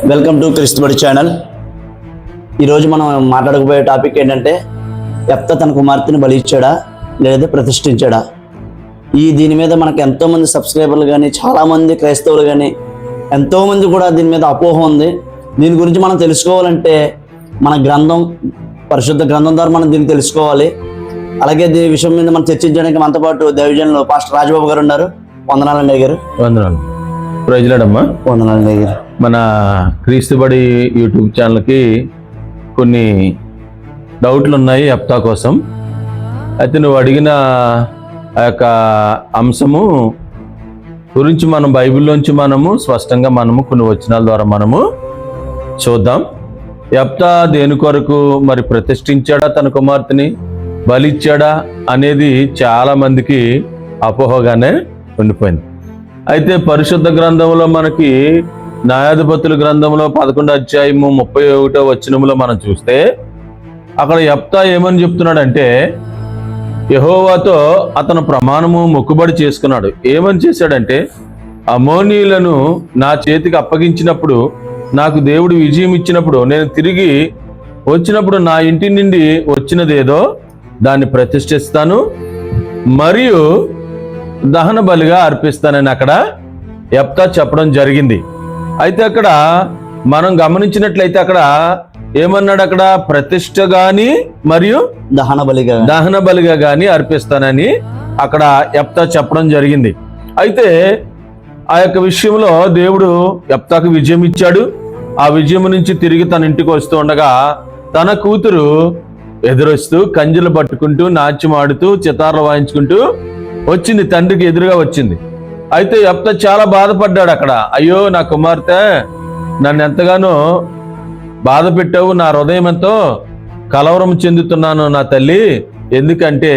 Welcome to క్రిస్తుబడి channel. ఈరోజు మనం మాట్లాడకపోయే topic ఏంటంటే యెఫ్తా తన కుమార్తెని బలి ఇచ్చాడా లేదా ప్రతిష్ఠించాడా. దీని మీద మనకు ఎంతోమంది సబ్స్క్రైబర్లు కానీ చాలామంది క్రైస్తవులు కానీ ఎంతోమంది కూడా దీని మీద అపోహ ఉంది. దీని గురించి మనం తెలుసుకోవాలంటే మన గ్రంథం, పరిశుద్ధ గ్రంథం ద్వారా మనం దీన్ని తెలుసుకోవాలి. అలాగే దీని విషయం మీద మనం చర్చించడానికి మనతో పాటు దైవజనులు పాస్టర్ రాజబాబు గారు ఉన్నారు. వందనాలండి గారు. వందనాలు. ప్రజలడమ్మా, వందనాలండి గారు. మన క్రీస్తుబడి యూట్యూబ్ ఛానల్కి కొన్ని డౌట్లు ఉన్నాయి యెఫ్తా కోసం. అయితే నువ్వు అడిగిన ఆ యొక్క అంశము గురించి మనం బైబిల్లోంచి మనము స్పష్టంగా కొన్ని వచనాల ద్వారా మనము చూద్దాం. యెఫ్తా దేని కొరకు మరి ప్రతిష్ఠించాడా తన కుమార్తెని, బలిచ్చాడా అనేది చాలా మందికి అపోహగానే ఉండిపోయింది. అయితే పరిశుద్ధ గ్రంథంలో మనకి న్యాయాధిపతుల గ్రంథంలో 11వ అధ్యాయము 31వ వచనంలో మనం చూస్తే అక్కడ యెఫ్తా ఏమని చెప్తున్నాడంటే, యెహోవాతో అతను ప్రమాణము మొక్కుబడి చేసుకున్నాడు. ఏమని చేశాడంటే, అమోనీయులను నా చేతికి అప్పగించినప్పుడు, నాకు దేవుడు విజయం ఇచ్చినప్పుడు, నేను తిరిగి వచ్చినప్పుడు నా ఇంటి నుండి వచ్చినదేదో దాన్ని ప్రతిష్ఠిస్తాను మరియు దహన బలిగా అర్పిస్తానని అక్కడ యెఫ్తా చెప్పడం జరిగింది. అయితే అక్కడ మనం గమనించినట్లయితే అక్కడ ఏమన్నాడు, అక్కడ ప్రతిష్ఠ గాని మరియు దహన బలిగా గాని అర్పిస్తానని అక్కడ యెఫ్తా చెప్పడం జరిగింది. అయితే ఆ యొక్క విషయంలో దేవుడు యెఫ్తాకు విజయం ఇచ్చాడు. ఆ విజయం నుంచి తిరిగి తన ఇంటికి వస్తూ ఉండగా తన కూతురు ఎదురొస్తూ కంజలు పట్టుకుంటూ నాట్యం ఆడుతూ చితార్లు వాయించుకుంటూ వచ్చింది, తండ్రికి ఎదురుగా వచ్చింది. అయితే యెఫ్తా చాలా బాధపడ్డాడు. అక్కడ అయ్యో నా కుమార్తె, నన్ను ఎంతగానో బాధ పెట్టావు, నా హృదయం ఎంతో కలవరం చెందుతున్నాను నా తల్లి, ఎందుకంటే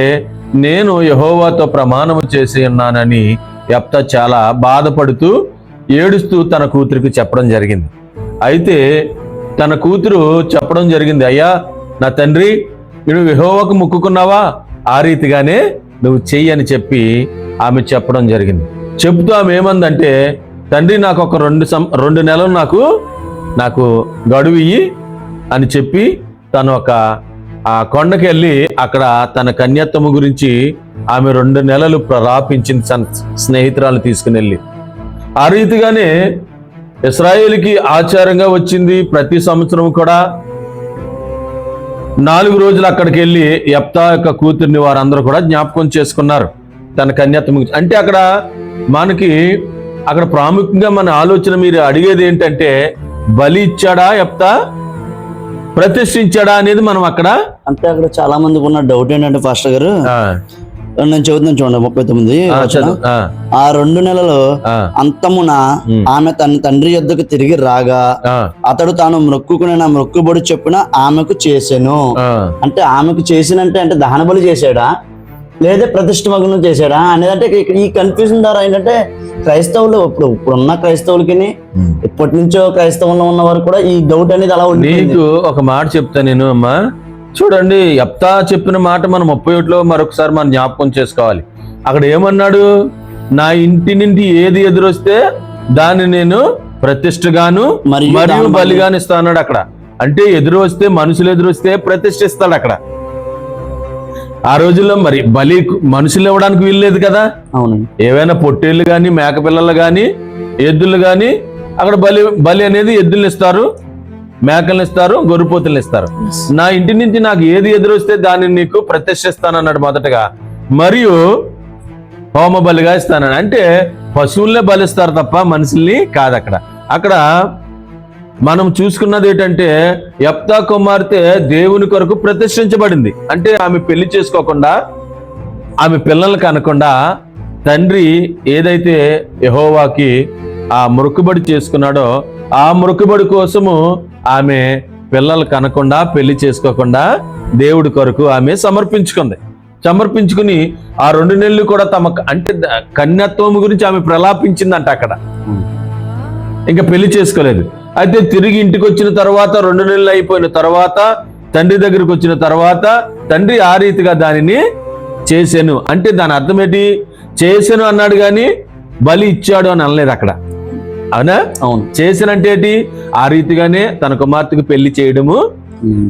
నేను యెహోవాతో ప్రమాణము చేసి ఉన్నానని యెఫ్తా చాలా బాధపడుతూ ఏడుస్తూ తన కూతురికి చెప్పడం జరిగింది. అయితే తన కూతురు చెప్పడం జరిగింది, అయ్యా నా తండ్రి, నువ్వు యెహోవాకు మొక్కుకున్నావా, ఆ రీతిగానే నువ్వు చెయ్యి అని చెప్పి ఆమె చెప్పడం జరిగింది. చెబుతూ ఆమె ఏమందంటే, తండ్రి నాకు ఒక 2 నెలలు నాకు గడువు ఇయ్యి అని చెప్పి తను ఆ కొండకి వెళ్ళి అక్కడ తన కన్యత్వము గురించి ఆమె 2 నెలలు ప్రలాపించింది తన స్నేహితురాలు తీసుకుని వెళ్ళి. ఆ రీతిగానే ఇశ్రాయేలుకి ఆచారంగా వచ్చింది. ప్రతి సంవత్సరం కూడా 4 రోజులు అక్కడికి వెళ్ళి యెఫ్తా యొక్క కూతుర్ని వారందరూ కూడా జ్ఞాపకం చేసుకున్నారు తన కన్యత్వం. అంటే మనకి అక్కడ ప్రాముఖ్యంగా మన ఆలోచన మీరు అడిగేది ఏంటంటే, బలి ఇచ్చాడా యెఫ్తా, ప్రతిష్ఠించాడా అనేది మనం అక్కడ. అంటే అక్కడ చాలా మందికి ఉన్న డౌట్ ఏంటంటే పాస్టర్ గారు, నేను చెబుతున్నాను చూడండి 39, ఆ 2 నెలలు అంతమున ఆమె తన తండ్రి యొద్దకు తిరిగి రాగా అతడు తాను మొక్కుకునే నా మొక్కుబడి చొప్పున ఆమెకు చేసాను. అంటే ఆమెకు చేసినంటే అంటే దహన బలి చేశాడా లేదా ప్రతిష్ఠ మగ్నం చేశాడా అనేదంటే ఈ కన్ఫ్యూజన్ ద్వారా ఏంటంటే క్రైస్తవులు ఇప్పుడున్న క్రైస్తవులకి ఇప్పటి నుంచో క్రైస్తవంలో ఉన్న వారు కూడా ఈ డౌట్ అనేది అలా ఉంది. నీకు ఒక మాట చెప్తా నేను అమ్మా, చూడండి యెఫ్తా చెప్పిన మాట మనం 31లో మరొకసారి మనం జ్ఞాపకం చేసుకోవాలి. అక్కడ ఏమన్నాడు, నా ఇంటి నుండి ఏది ఎదురొస్తే దాన్ని నేను ప్రతిష్ఠగాను మరియు బలిగాను ఇస్తా అన్నాడు అక్కడ. అంటే ఎదురు వస్తే, మనుషులు ఎదురు వస్తే ప్రతిష్ఠిస్తాడు అక్కడ. ఆ రోజుల్లో మరి బలి మనుషులు ఇవ్వడానికి వీల్లేదు కదా. ఏవైనా పొట్టేళ్ళు గాని, మేకపిల్లలు గాని, ఎద్దులు గాని అక్కడ బలి అనేది ఎద్దుల్ని ఇస్తారు, మేకల్ని ఇస్తారు, గొర్రెపోతుల్ని ఇస్తారు. నా ఇంటి నుంచి నాకు ఏది ఎదురొస్తే దాన్ని నీకు ప్రతిష్ఠిస్తానన్నాడు మొదటగా. మరియు హోమ బలిగా ఇస్తానని, అంటే పశువుల్నే బలిస్తారు తప్ప మనుషుల్ని కాదు. అక్కడ మనం చూసుకున్నది ఏంటంటే, యెఫ్తా కుమార్తె దేవుని కొరకు ప్రతిష్ఠించబడింది. అంటే ఆమె పెళ్లి చేసుకోకుండా, ఆమె పిల్లల్ని కనకుండా తండ్రి ఏదైతే యెహోవాకి ఆ మొక్కుబడి చేసుకున్నాడో ఆ మొక్కుబడి కోసము ఆమె పిల్లలు కనకుండా, పెళ్లి చేసుకోకుండా దేవుడి కొరకు ఆమె సమర్పించుకుని ఆ 2 నెలలు కూడా అంటే కన్యత్వం గురించి ఆమె ప్రలాపించిందంట అక్కడ. ఇంకా పెళ్లి చేసుకోలేదు. అయితే తిరిగి ఇంటికి వచ్చిన తర్వాత 2 నెలలు అయిపోయిన తర్వాత తండ్రి దగ్గరికి వచ్చిన తర్వాత తండ్రి ఆ రీతిగా దానిని చేశాను అంటే దాని అర్థం ఏంటి? చేశాను అన్నాడు కానీ బలి ఇచ్చాడు అని అనలేదు అక్కడ. అవునా? అవును. చేసినంటే ఏంటి? ఆ రీతిగానే తన కుమార్తెకు పెళ్లి చేయడము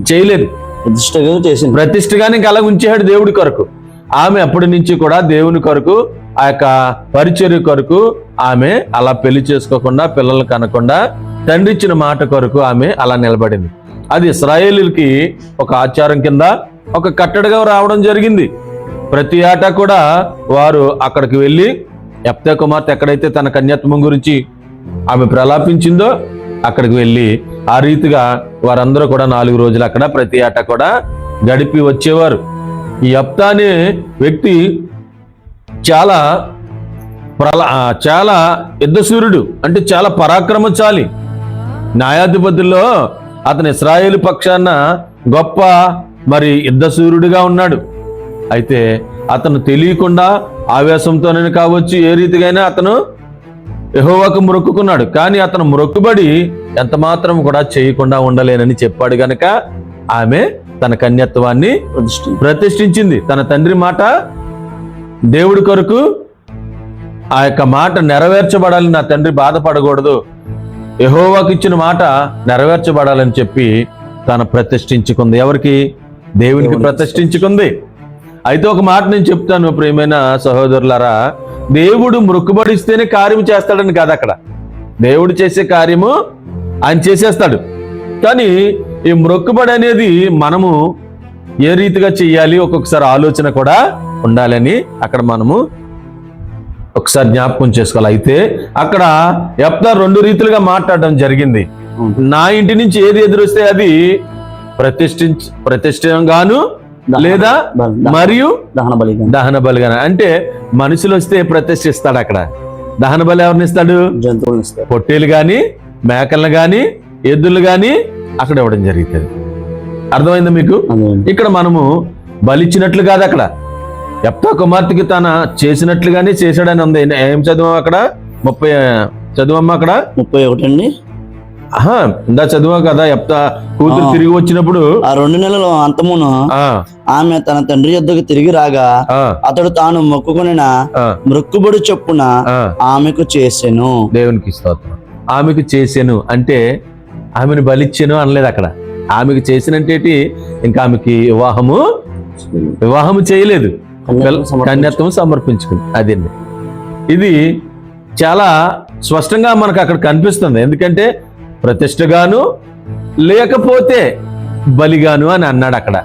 చేయలేదు, ప్రతిష్టగా చేసింది. ప్రతిష్టగానే ఇంకా అలా ఉంచాడు దేవుడి కొరకు. ఆమె అప్పటి నుంచి కూడా దేవుని కొరకు, ఆ యొక్క పరిచర్య కొరకు ఆమె అలా పెళ్లి చేసుకోకుండా, పిల్లలు కనకుండా తండ్రి ఇచ్చిన మాట కొరకు ఆమె అలా నిలబడింది. అది ఇశ్రాయేలీయులకి ఒక ఆచారం కింద, ఒక కట్టడిగా రావడం జరిగింది. ప్రతి ఏటా కూడా వారు అక్కడికి వెళ్ళి, యెఫ్తా కుమార్తె ఎక్కడైతే తన కన్యాత్వం గురించి ఆమె ప్రలాపించిందో అక్కడికి వెళ్ళి ఆ రీతిగా వారందరూ కూడా 4 రోజులు అక్కడ ప్రతి ఏటా కూడా గడిపి వచ్చేవారు. ఈ యెఫ్తా అనే వ్యక్తి చాలా చాలా యుద్ధశూరుడు, అంటే చాలా పరాక్రమశాలి. న్యాయాధిపతుల్లో అతను ఇశ్రాయేలు పక్షాన గొప్ప యుద్ధశూరుడిగా ఉన్నాడు. అయితే అతను తెలియకుండా ఆవేశంతోనే కావచ్చు, ఏ రీతిగా అతను యెహోవాకు మొక్కుకున్నాడు. కానీ అతను మొక్కుబడి ఎంత మాత్రం కూడా చేయకుండా ఉండలేనని చెప్పాడు గనక ఆమె తన కన్యత్వాన్ని ప్రతిష్ఠించింది. తన తండ్రి మాట, దేవుడి కొరకు ఆ యొక్క మాట నెరవేర్చబడాలి, నా తండ్రి బాధపడకూడదు, యెహోవాకు ఇచ్చిన మాట నెరవేర్చబడాలని చెప్పి తను ప్రతిష్ఠించుకుంది. ఎవరికి? దేవునికి ప్రతిష్ఠించుకుంది. అయితే ఒక మాట నేను చెప్తాను ప్రియమైన సహోదరులారా, దేవుడు మొక్కుబడిస్తేనే కార్యము చేస్తాడని కాదు. అక్కడ దేవుడు చేసే కార్యము ఆయన చేసేస్తాడు. కానీ ఈ మొక్కుబడి అనేది మనము ఏ రీతిగా చెయ్యాలి, ఒక్కొక్కసారి ఆలోచన కూడా ఉండాలని అక్కడ మనము ఒకసారి జ్ఞాపకం చేసుకోవాలి. అయితే అక్కడ యెఫ్తా 2 రీతులుగా మాట్లాడడం జరిగింది. నా ఇంటి నుంచి ఏది ఎదురొస్తే అది ప్రతిష్ఠంగాను లేదా మరియు దహన బలిగాను. అంటే మనుషులు వస్తే ప్రతిష్ఠిస్తాడు. అక్కడ దహన బలి ఎవరిని ఇస్తాడు? జంతువులను ఇస్తాడు. పొట్టేలు గాని, మేకలను గాని, ఎద్దులు గాని అక్కడ ఇవ్వడం జరుగుతుంది. అర్థమైందా మీకు? ఇక్కడ మనము బలిచ్చినట్లు కాదు, అక్కడ యెఫ్తా కుమార్తెకి తన చేసినట్లుగానే చేశాడని ఉంది. ఏం చదువు అక్కడ? 30 చదువమ్మా. అక్కడ 31 అండి. ఇందా చదువా కదా, యెఫ్తా కూతురు తిరిగి వచ్చినప్పుడు ఆ 2 నెలల అంతమును ఆమె తన తండ్రి యొద్దకు తిరిగి రాగా అతడు తాను మొక్కుకొనిన మొక్కుబడి చొప్పున ఆమెకు చేసెను. దేవునికి స్తోత్రం. ఆమెకు చేసెను అంటే ఆమెను బలిచ్చెను అనలేదు అక్కడ. ఆమెకు చేసినంటే ఇంకా ఆమెకి వివాహము చేయలేదు, కన్యత్వం సమర్పించుకుంది. అదండి, ఇది చాలా స్పష్టంగా మనకు అక్కడ కనిపిస్తుంది. ఎందుకంటే ప్రతిష్టగాను లేకపోతే బలిగాను అని అన్నాడు. అక్కడ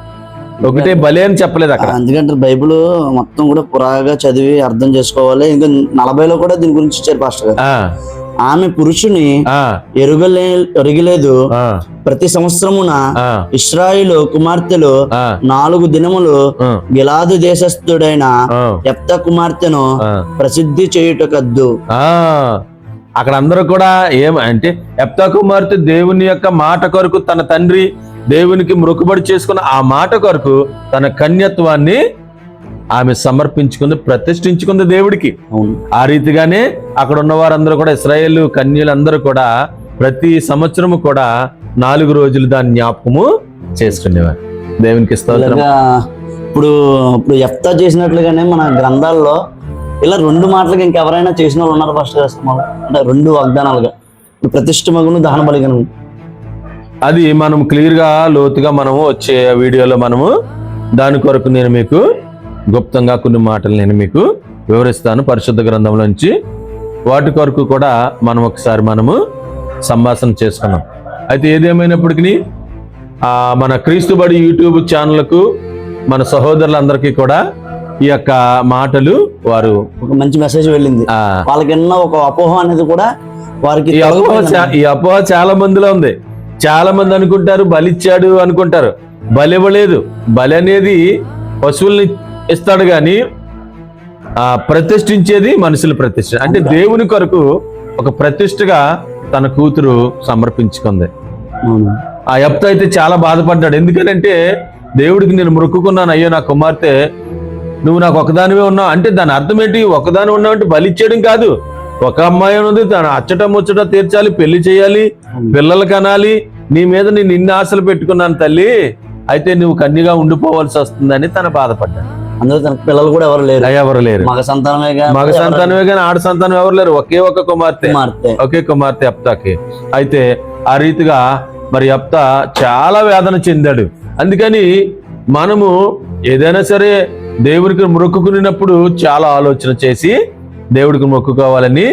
ఒకటే బలి అని చెప్పలేదు అక్కడ. ఎందుకంటే బైబిల్ మొత్తం కూడా పురాగా చదివి అర్థం చేసుకోవాలి. ఇంకా 40లో కూడా దీని గురించి ఇచ్చారు పాస్టర్ గారు. ఆమె పురుషుని ఎరుగలేదు. ప్రతి సంవత్సరమున ఇశ్రాయేలు కుమార్తెలు 4 దినములు గిలాదు దేశస్థుడైన యెఫ్తా కుమార్తెను ప్రసిద్ధి చేయుటకద్దు. అక్కడ అందరూ కూడా అంటే యెఫ్తా కుమార్తె దేవుని యొక్క మాట కొరకు తన తండ్రి దేవునికి మొక్కుబడి చేసుకున్న ఆ మాట కొరకు తన కన్యత్వాన్ని ఆమె సమర్పించుకుంది, ప్రతిష్ఠించుకుంది దేవుడికి. ఆ రీతిగానే అక్కడ ఉన్న వారందరూ కూడా, ఇశ్రాయేలు కన్యలందరూ కూడా ప్రతి సంవత్సరము కూడా 4 రోజులు దాన్ని జ్ఞాపకము చేసుకునేవారు. దేవునికి స్తోత్రం. ఇప్పుడు యెఫ్తా చేసినట్లుగానే మన గ్రంథాల్లో ఇలా 2 మాటలుగా ఇంకెవరైనా చేసిన వాళ్ళు ఉన్నారు ఫస్ట్ అంటే 2 వాగ్దానాలుగా, ప్రతిష్ఠ మగును దహన బలిగను. అది మనం క్లియర్ గా లోతుగా మనము వచ్చే వీడియోలో మనము దాని కొరకు నేను మీకు గుప్తంగా కొన్ని మాటలు నేను మీకు వివరిస్తాను పరిశుద్ధ గ్రంథంలోంచి. వాటి కొరకు కూడా మనం ఒకసారి మనము సంభాషణ చేసుకున్నాం. అయితే ఏదేమైనప్పటికీ మన క్రీస్తుబడి యూట్యూబ్ ఛానల్కు మన సహోదరులందరికీ కూడా ఈ యొక్క మాటలు వారు ఒక మంచి మెసేజ్ వెళ్ళింది. వాళ్ళకన్నా ఒక అపోహ అనేది కూడా వారికి ఈ అపోహ చాలా మందిలో ఉంది. చాలా మంది అనుకుంటారు బలిచ్చాడు అనుకుంటారు. బలి ఇవ్వలేదు. బలి అనేది పశువుల్ని ఇస్తాడు గాని ప్రతిష్ఠించేది మనుషుల ప్రతిష్ఠ. అంటే దేవుని కొరకు ఒక ప్రతిష్టగా తన కూతురు సమర్పించుకుంది. ఆ యెఫ్తా అయితే చాలా బాధపడ్డాడు. ఎందుకనంటే దేవుడికి నేను మొక్కుకున్నాను, అయ్యో నా కుమార్తె నువ్వు నాకు ఒకదానివే ఉన్నావు అంటే దాని అర్థం ఏంటి? ఒకదాని ఉన్నావు అంటే బలిచ్చేయడం కాదు. ఒక అమ్మాయి ఉంది, తను అచ్చట ముచ్చట తీర్చాలి, పెళ్లి చేయాలి, పిల్లలు కనాలి, నీ మీద నేను ఇన్ని ఆశలు పెట్టుకున్నాను తల్లి, అయితే నువ్వు కన్యగా ఉండిపోవాల్సి వస్తుందని తను బాధపడ్డాడు. అందులో తనకు పిల్లలు కూడా ఎవరు లేరు, ఎవరు లేరు. మగ సంతానమేగా, మగ సంతానమే కానీ ఆడ సంతానం ఎవరు లేరు. ఒకే ఒక కుమార్తె, కుమార్తె. ఒకే కుమార్తె యెఫ్తాకి. అయితే ఆ రీతిగా మరి యెఫ్తా చాలా వేదన చెందాడు. అందుకని మనము ఏదైనా సరే దేవుడికి మొక్కుకున్నప్పుడు చాలా ఆలోచన చేసి దేవుడికి మొక్కుకోవాలని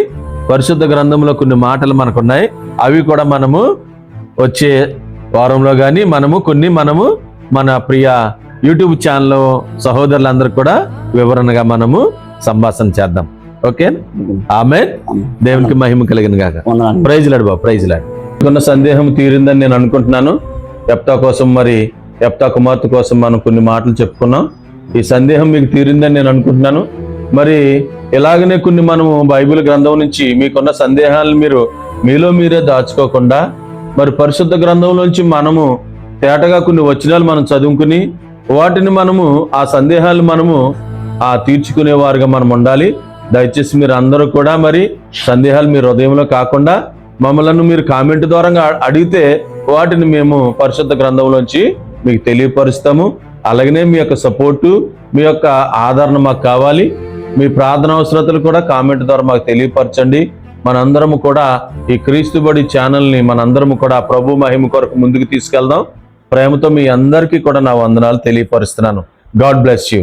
పరిశుద్ధ గ్రంథంలో కొన్ని మాటలు మనకున్నాయి. అవి కూడా మనము వచ్చే వారంలో కానీ మనము మన ప్రియ యూట్యూబ్ ఛానల్ సహోదరులందరూ కూడా వివరణగా మనము సంభాషణ చేద్దాం. ఓకే, ఆమేన్. దేవునికి మహిమ కలిగిన గాక. ప్రైజ్ లాడు బాబు, ప్రైజ్ లాడు. ఉన్న సందేహం తీరిందని నేను అనుకుంటున్నాను. యెఫ్తా కోసం, మరి యెఫ్తా కుమార్తె కోసం మనం కొన్ని మాటలు చెప్పుకున్నాం. ఈ సందేహం మీకు తీరిందని నేను అనుకుంటున్నాను. మరి ఇలాగనే కొన్ని మనము బైబిల్ గ్రంథం నుంచి మీకున్న సందేహాలను మీలో మీరే దాచుకోకుండా మరి పరిశుద్ధ గ్రంథంలోంచి మనము తేటగా కొన్ని వచనాలు మనం చదువుకుని వాటిని ఆ సందేహాలు తీర్చుకునేవారుగా మనం ఉండాలి. దయచేసి మీరు అందరూ కూడా మరి సందేహాలు మీ హృదయంలో కాకుండా మమ్మల్ని మీరు కామెంట్ ద్వారా అడిగితే వాటిని మేము పరిశుద్ధ గ్రంథంలోంచి మీకు తెలియపరుస్తాము. అలాగనే మీ యొక్క సపోర్టు, మీ యొక్క ఆదరణ మాకు కావాలి. మీ ప్రార్థన అవసరతలు కూడా కామెంట్ ద్వారా మాకు తెలియపరచండి. మనందరము కూడా ఈ క్రీస్తుబడి ఛానల్ని మనందరము కూడా ప్రభు మహిమ కొరకు ముందుకు తీసుకెళ్దాం. ప్రేమతో మీ అందరికీ కూడా నా వందనాలు తెలియపరుస్తున్నాను. God bless you.